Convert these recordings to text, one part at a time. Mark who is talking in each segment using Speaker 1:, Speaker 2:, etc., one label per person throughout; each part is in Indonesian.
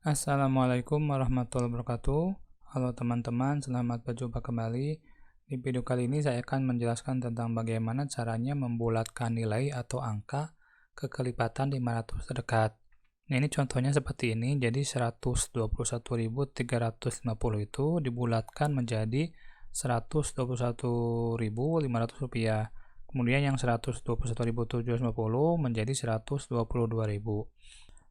Speaker 1: Assalamualaikum warahmatullahi wabarakatuh. Halo teman-teman, selamat berjumpa kembali. Di video kali ini saya akan menjelaskan tentang bagaimana caranya membulatkan nilai atau angka ke kelipatan 500 terdekat. Nah, ini contohnya seperti ini. Jadi 121.350 itu dibulatkan menjadi 121.500 rupiah. Kemudian yang 121.750 menjadi 122.000.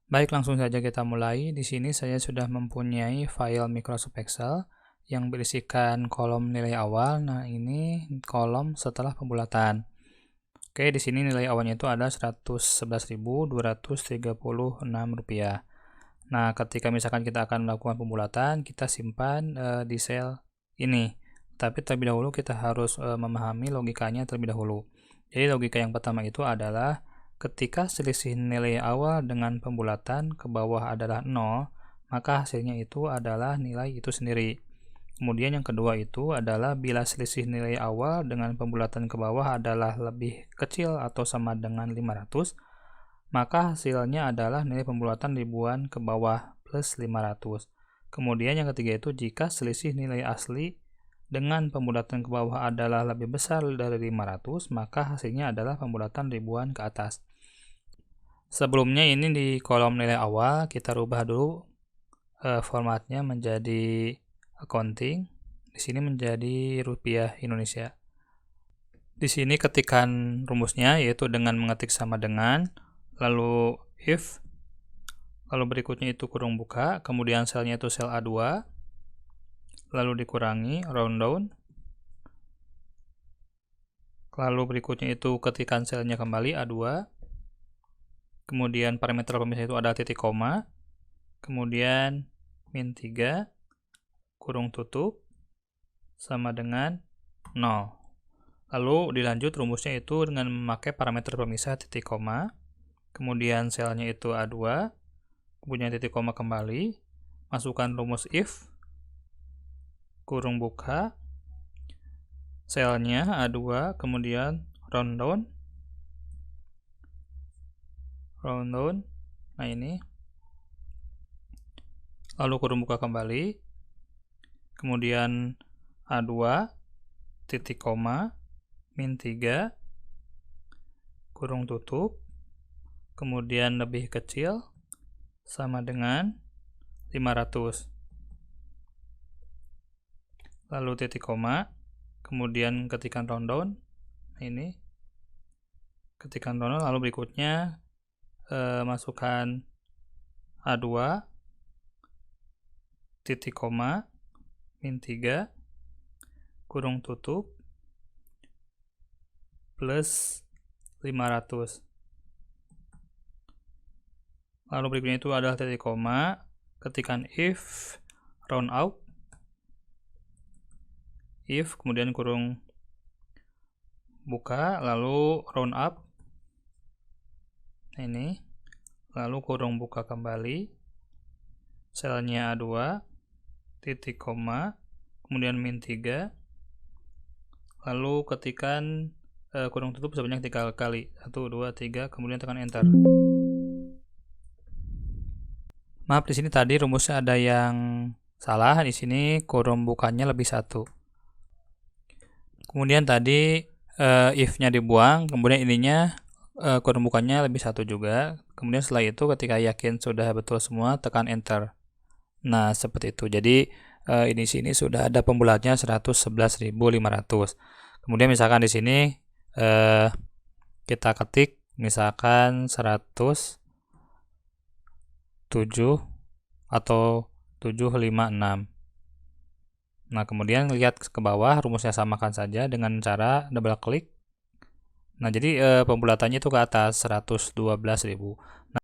Speaker 1: Baik, langsung saja kita mulai. Di sini saya sudah mempunyai file Microsoft Excel yang berisikan kolom nilai awal. Nah, ini kolom setelah pembulatan. Oke, di sini nilai awalnya itu ada Rp111.236. Nah, ketika misalkan kita akan melakukan pembulatan, kita simpan di sel ini. Tapi terlebih dahulu kita harus memahami logikanya terlebih dahulu. Jadi logika yang pertama itu adalah ketika selisih nilai awal dengan pembulatan ke bawah adalah 0, maka hasilnya itu adalah nilai itu sendiri. Kemudian yang kedua itu adalah bila selisih nilai awal dengan pembulatan ke bawah adalah lebih kecil atau sama dengan 500, maka hasilnya adalah nilai pembulatan ribuan ke bawah plus 500. Kemudian yang ketiga itu jika selisih nilai asli dengan pembulatan ke bawah adalah lebih besar dari 500, maka hasilnya adalah pembulatan ribuan ke atas. Sebelumnya ini di kolom nilai awal kita rubah dulu formatnya menjadi accounting. Di sini menjadi rupiah Indonesia. Di sini ketikan rumusnya yaitu dengan mengetik sama dengan, lalu if, lalu berikutnya itu kurung buka, kemudian selnya itu sel A2, lalu dikurangi round down, lalu berikutnya itu ketikan selnya kembali A2, kemudian parameter pemisah itu ada titik koma, kemudian min 3, kurung tutup, sama dengan 0. Lalu dilanjut rumusnya itu dengan memakai parameter pemisah titik koma, kemudian selnya itu A2, kemudian titik koma kembali, masukkan rumus if, kurung buka, selnya A2, kemudian round down, nah ini, lalu kurung buka kembali, kemudian A2, titik koma, min 3, kurung tutup, kemudian lebih kecil, sama dengan 500. Lalu titik koma, kemudian ketikan round down, nah ini, ketikan round down, lalu berikutnya masukkan A2, titik koma, min 3, kurung tutup, plus 500. Lalu berikutnya itu adalah titik koma, ketikan if, round out, if, kemudian kurung buka, lalu round up, ini, lalu kurung buka kembali, selnya A2, titik koma, kemudian min 3, lalu ketikan kurung tutup sebanyak 3 kali, 1, 2, 3, kemudian tekan enter. Maaf, di sini tadi rumusnya ada yang salah, di sini kurung bukanya lebih 1. Kemudian tadi if-nya dibuang, kemudian ininya kurung bukanya lebih 1 juga. Kemudian setelah itu ketika yakin sudah betul semua, tekan enter. Nah, seperti itu. Jadi ini sini sudah ada pembulatnya 111.500. Kemudian misalkan di sini kita ketik misalkan 107 atau 756. Nah, kemudian lihat ke bawah, rumusnya samakan saja dengan cara double klik. Nah, jadi pembulatannya itu ke atas 112.000. Nah,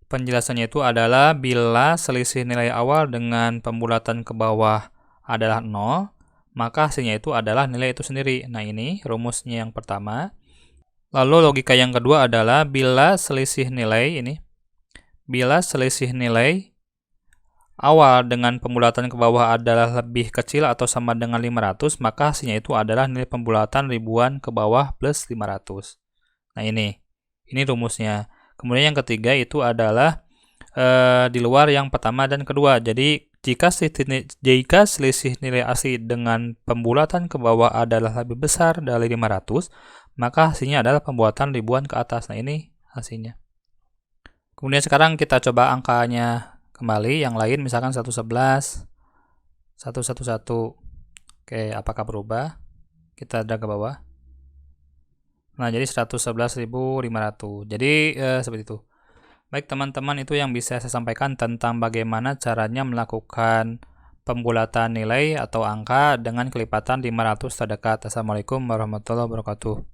Speaker 1: penjelasannya itu adalah bila selisih nilai awal dengan pembulatan ke bawah adalah 0, maka hasilnya itu adalah nilai itu sendiri. Nah, ini rumusnya yang pertama. Lalu logika yang kedua adalah bila selisih nilai awal dengan pembulatan ke bawah adalah lebih kecil atau sama dengan 500, maka hasilnya itu adalah nilai pembulatan ribuan ke bawah plus 500. Nah, ini rumusnya. Kemudian yang ketiga itu adalah di luar yang pertama dan kedua. Jadi jika selisih nilai asli dengan pembulatan ke bawah adalah lebih besar dari 500, maka hasilnya adalah pembulatan ribuan ke atas. Nah, ini hasilnya. Kemudian sekarang kita coba angkanya kembali, yang lain misalkan 111, 111. Oke, apakah berubah? Kita drag ke bawah. Nah, jadi 111.500. Jadi seperti itu. Baik teman-teman, itu yang bisa saya sampaikan tentang bagaimana caranya melakukan pembulatan nilai atau angka dengan kelipatan 500 terdekat. Assalamualaikum warahmatullahi wabarakatuh.